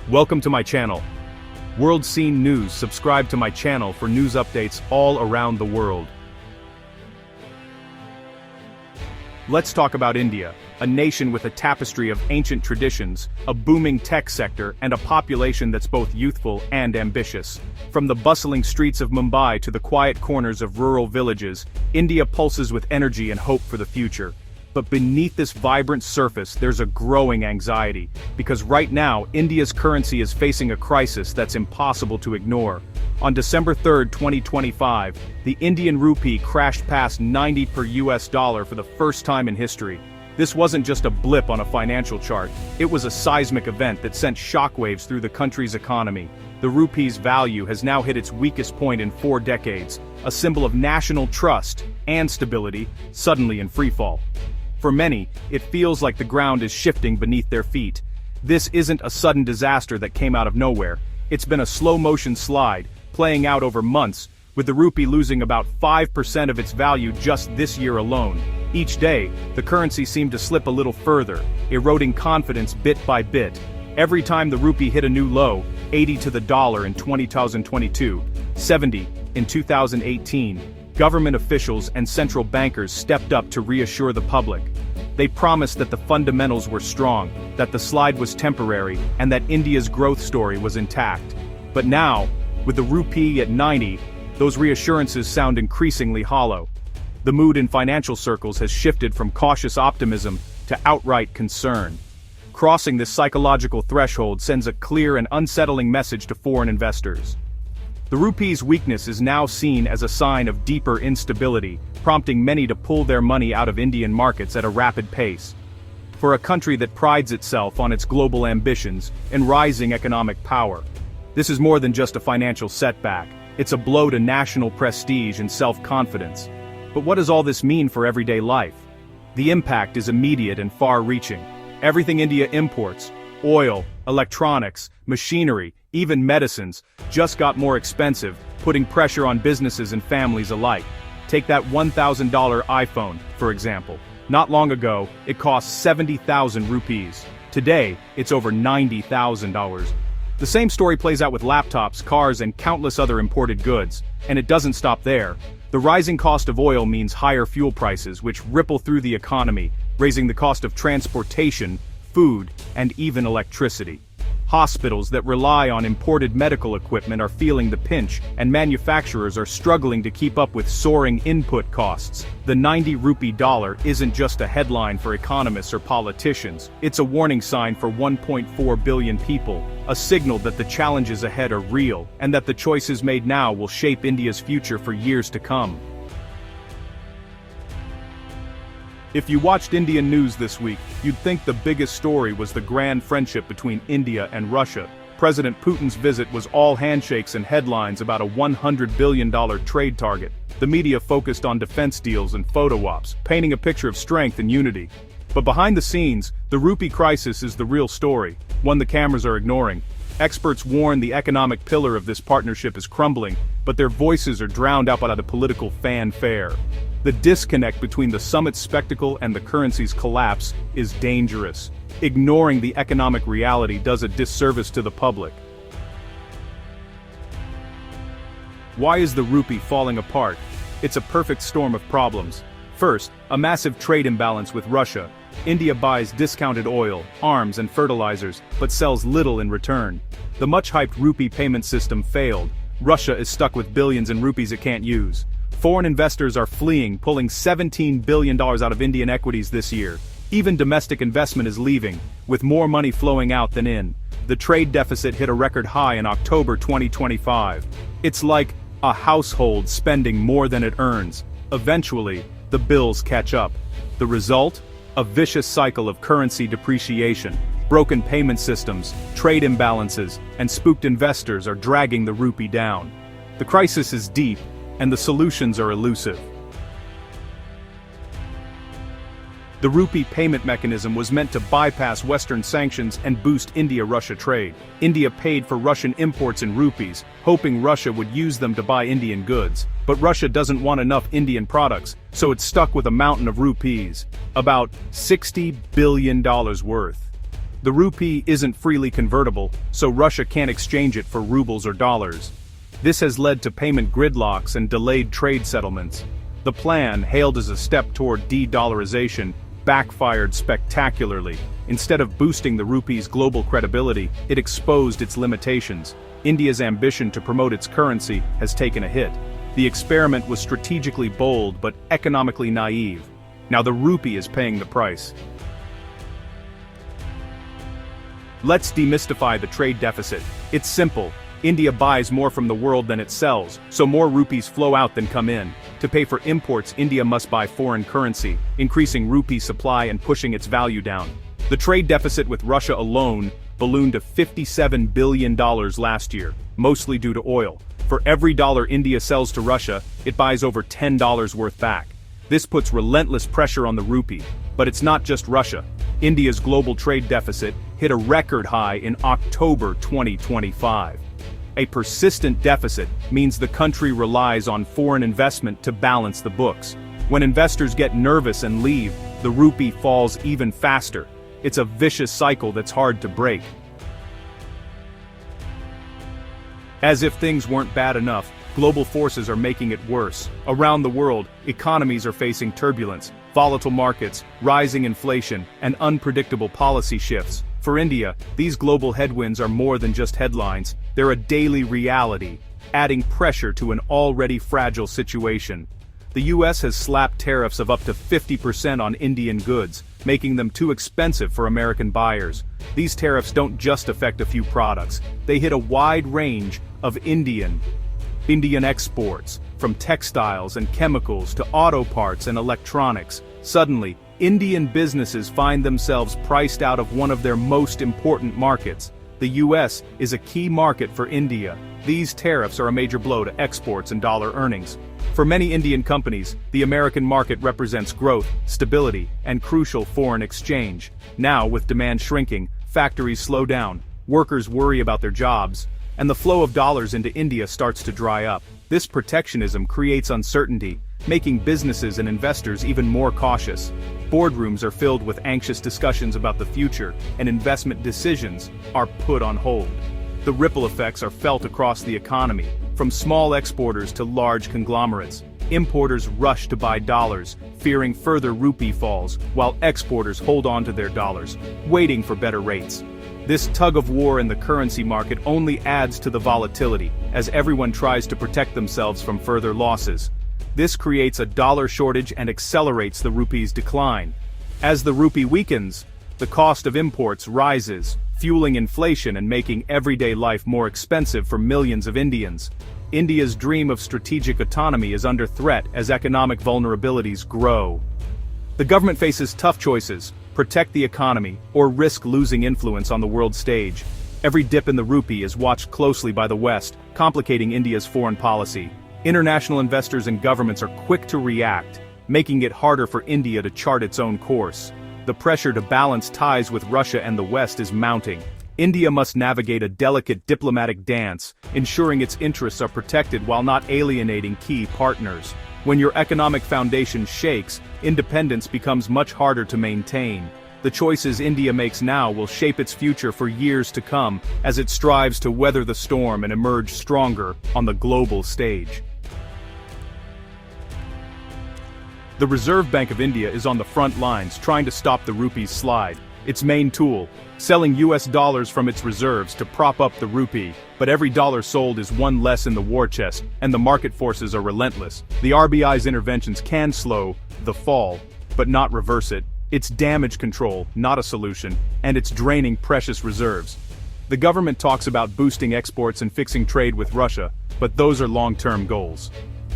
Welcome to my channel. World Scene News. Subscribe to my channel for news updates all around the world. Let's talk about India, a nation with a tapestry of ancient traditions, a booming tech sector, and a population that's both youthful and ambitious. From the bustling streets of Mumbai to the quiet corners of rural villages, India pulses with energy and hope for the future. But beneath this vibrant surface, there's a growing anxiety, because right now, India's currency is facing a crisis that's impossible to ignore. On December 3, 2025, the Indian rupee crashed past 90 per US dollar for the first time in history. This wasn't just a blip on a financial chart, it was a seismic event that sent shockwaves through the country's economy. The rupee's value has now hit its weakest point in 4 decades, a symbol of national trust and stability, suddenly in freefall. For many, it feels like the ground is shifting beneath their feet. This isn't a sudden disaster that came out of nowhere. It's been a slow-motion slide, playing out over months, with the rupee losing about 5% of its value just this year alone. Each day, the currency seemed to slip a little further, eroding confidence bit by bit. Every time the rupee hit a new low, 80 to the dollar in 2022, 70 in 2018, government officials and central bankers stepped up to reassure the public. They promised that the fundamentals were strong, that the slide was temporary, and that India's growth story was intact. But now, with the rupee at 90, those reassurances sound increasingly hollow. The mood in financial circles has shifted from cautious optimism to outright concern. Crossing this psychological threshold sends a clear and unsettling message to foreign investors. The rupee's weakness is now seen as a sign of deeper instability, prompting many to pull their money out of Indian markets at a rapid pace. For a country that prides itself on its global ambitions and rising economic power, this is more than just a financial setback, it's a blow to national prestige and self-confidence. But what does all this mean for everyday life? The impact is immediate and far-reaching. Everything India imports, oil, electronics, machinery, even medicines, just got more expensive, putting pressure on businesses and families alike. Take that $1,000 iPhone, for example. Not long ago, it cost 70,000 rupees. Today, it's over $90,000. The same story plays out with laptops, cars, and countless other imported goods. And it doesn't stop there. The rising cost of oil means higher fuel prices, which ripple through the economy, raising the cost of transportation, food, and even electricity. Hospitals that rely on imported medical equipment are feeling the pinch, and manufacturers are struggling to keep up with soaring input costs. The 90 rupee dollar isn't just a headline for economists or politicians, it's a warning sign for 1.4 billion people, a signal that the challenges ahead are real, and that the choices made now will shape India's future for years to come. If you watched Indian news this week, you'd think the biggest story was the grand friendship between India and Russia. President Putin's visit was all handshakes and headlines about a $100 billion trade target. The media focused on defense deals and photo ops, painting a picture of strength and unity. But behind the scenes, the rupee crisis is the real story, one the cameras are ignoring. Experts warn the economic pillar of this partnership is crumbling, but their voices are drowned out by the political fanfare. The disconnect between the summit's spectacle and the currency's collapse is dangerous. Ignoring the economic reality does a disservice to the public. Why is the rupee falling apart? It's a perfect storm of problems. First, a massive trade imbalance with Russia. India buys discounted oil, arms, and fertilizers, but sells little in return. The much-hyped rupee payment system failed. Russia is stuck with billions in rupees it can't use. Foreign investors are fleeing, pulling $17 billion out of Indian equities this year. Even domestic investment is leaving, with more money flowing out than in. The trade deficit hit a record high in October 2025. It's like a household spending more than it earns. Eventually, the bills catch up. The result? A vicious cycle of currency depreciation. Broken payment systems, trade imbalances, and spooked investors are dragging the rupee down. The crisis is deep, and the solutions are elusive. The rupee payment mechanism was meant to bypass Western sanctions and boost India-Russia trade. India paid for Russian imports in rupees, hoping Russia would use them to buy Indian goods. But Russia doesn't want enough Indian products, so it's stuck with a mountain of rupees. About $60 billion worth. The rupee isn't freely convertible, so Russia can't exchange it for rubles or dollars. This has led to payment gridlocks and delayed trade settlements. The plan, hailed as a step toward de-dollarization, backfired spectacularly. Instead of boosting the rupee's global credibility, it exposed its limitations. India's ambition to promote its currency has taken a hit. The experiment was strategically bold but economically naive. Now the rupee is paying the price. Let's demystify the trade deficit. It's simple. India buys more from the world than it sells, so more rupees flow out than come in. To pay for imports, India must buy foreign currency, increasing rupee supply and pushing its value down. The trade deficit with Russia alone ballooned to $57 billion last year, mostly due to oil. For every dollar India sells to Russia, it buys over $10 worth back. This puts relentless pressure on the rupee. But it's not just Russia. India's global trade deficit hit a record high in October 2025. A persistent deficit means the country relies on foreign investment to balance the books. When investors get nervous and leave, the rupee falls even faster. It's a vicious cycle that's hard to break. As if things weren't bad enough, global forces are making it worse. Around the world, economies are facing turbulence, volatile markets, rising inflation, and unpredictable policy shifts. For India, these global headwinds are more than just headlines, they're a daily reality, adding pressure to an already fragile situation. The US has slapped tariffs of up to 50% on Indian goods, making them too expensive for American buyers. These tariffs don't just affect a few products, they hit a wide range of Indian exports, from textiles and chemicals to auto parts and electronics. Suddenly, Indian businesses find themselves priced out of one of their most important markets. The US is a key market for India. These tariffs are a major blow to exports and dollar earnings. For many Indian companies, the American market represents growth, stability, and crucial foreign exchange. Now, with demand shrinking, factories slow down, workers worry about their jobs, and the flow of dollars into India starts to dry up. This protectionism creates uncertainty, making businesses and investors even more cautious. Boardrooms are filled with anxious discussions about the future, and investment decisions are put on hold. The ripple effects are felt across the economy, from small exporters to large conglomerates. Importers rush to buy dollars, fearing further rupee falls, while exporters hold on to their dollars, waiting for better rates. This tug-of-war in the currency market only adds to the volatility, as everyone tries to protect themselves from further losses. This creates a dollar shortage and accelerates the rupee's decline. As the rupee weakens, the cost of imports rises, fueling inflation and making everyday life more expensive for millions of Indians. India's dream of strategic autonomy is under threat as economic vulnerabilities grow. The government faces tough choices: protect the economy, or risk losing influence on the world stage. Every dip in the rupee is watched closely by the West, complicating India's foreign policy. International investors and governments are quick to react, making it harder for India to chart its own course. The pressure to balance ties with Russia and the West is mounting. India must navigate a delicate diplomatic dance, ensuring its interests are protected while not alienating key partners. When your economic foundation shakes, independence becomes much harder to maintain. The choices India makes now will shape its future for years to come, as it strives to weather the storm and emerge stronger on the global stage. The Reserve Bank of India is on the front lines trying to stop the rupee's slide. Its main tool, selling US dollars from its reserves to prop up the rupee. But every dollar sold is one less in the war chest, and the market forces are relentless. The RBI's interventions can slow the fall, but not reverse it. It's damage control, not a solution, and it's draining precious reserves. The government talks about boosting exports and fixing trade with Russia, but those are long-term goals.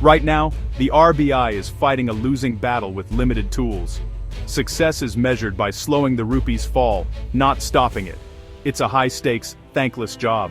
Right now, the RBI is fighting a losing battle with limited tools. Success is measured by slowing the rupee's fall, not stopping it. It's a high-stakes, thankless job.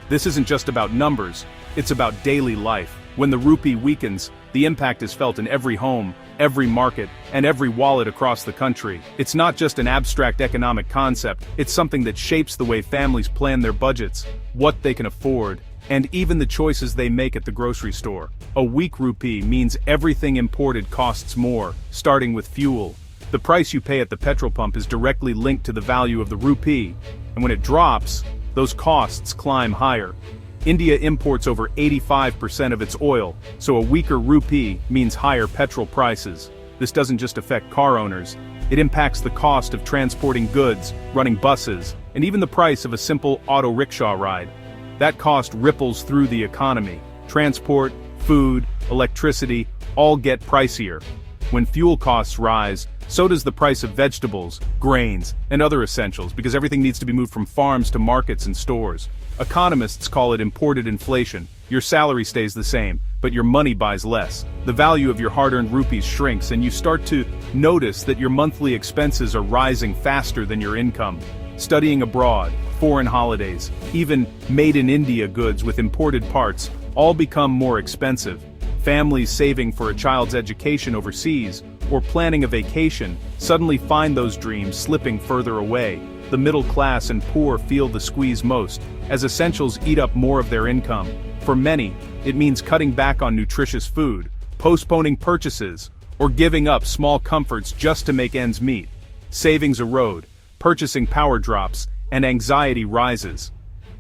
This isn't just about numbers, it's about daily life. When the rupee weakens, the impact is felt in every home, every market, and every wallet across the country. It's not just an abstract economic concept, it's something that shapes the way families plan their budgets, what they can afford, and even the choices they make at the grocery store. A weak rupee means everything imported costs more, starting with fuel. The price you pay at the petrol pump is directly linked to the value of the rupee, and when it drops, those costs climb higher. India imports over 85% of its oil, so a weaker rupee means higher petrol prices. This doesn't just affect car owners, it impacts the cost of transporting goods, running buses, and even the price of a simple auto rickshaw ride. That cost ripples through the economy. Transport, food, electricity, all get pricier. When fuel costs rise, so does the price of vegetables, grains, and other essentials because everything needs to be moved from farms to markets and stores. Economists call it imported inflation. Your salary stays the same, but your money buys less. The value of your hard-earned rupees shrinks and you start to notice that your monthly expenses are rising faster than your income. Studying abroad, foreign holidays, even made-in-India goods with imported parts, all become more expensive. Families saving for a child's education overseas, or planning a vacation, suddenly find those dreams slipping further away. The middle class and poor feel the squeeze most, as essentials eat up more of their income. For many, it means cutting back on nutritious food, postponing purchases, or giving up small comforts just to make ends meet. Savings erode, purchasing power drops, and anxiety rises.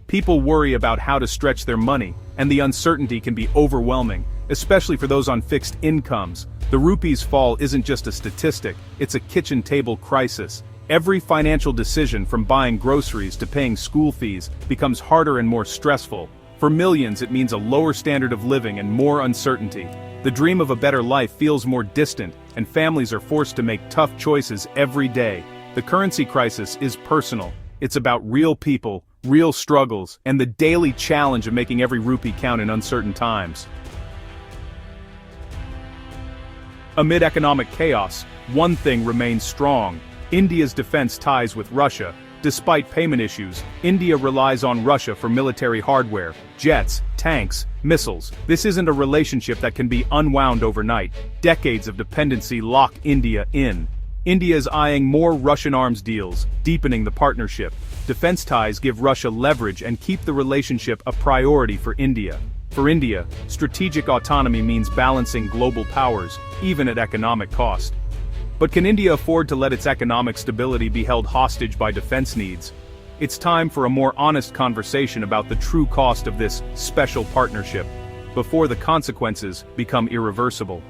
People worry about how to stretch their money, and the uncertainty can be overwhelming, especially for those on fixed incomes. The rupee's fall isn't just a statistic, it's a kitchen table crisis. Every financial decision from buying groceries to paying school fees becomes harder and more stressful. For millions, it means a lower standard of living and more uncertainty. The dream of a better life feels more distant, and families are forced to make tough choices every day. The currency crisis is personal. It's about real people, real struggles, and the daily challenge of making every rupee count in uncertain times. Amid economic chaos, one thing remains strong: India's defense ties with Russia. Despite payment issues, India relies on Russia for military hardware, jets, tanks, missiles. This isn't a relationship that can be unwound overnight. Decades of dependency lock India in. India is eyeing more Russian arms deals, deepening the partnership. Defense ties give Russia leverage and keep the relationship a priority for India. For India, strategic autonomy means balancing global powers, even at economic cost. But can India afford to let its economic stability be held hostage by defense needs? It's time for a more honest conversation about the true cost of this special partnership, before the consequences become irreversible.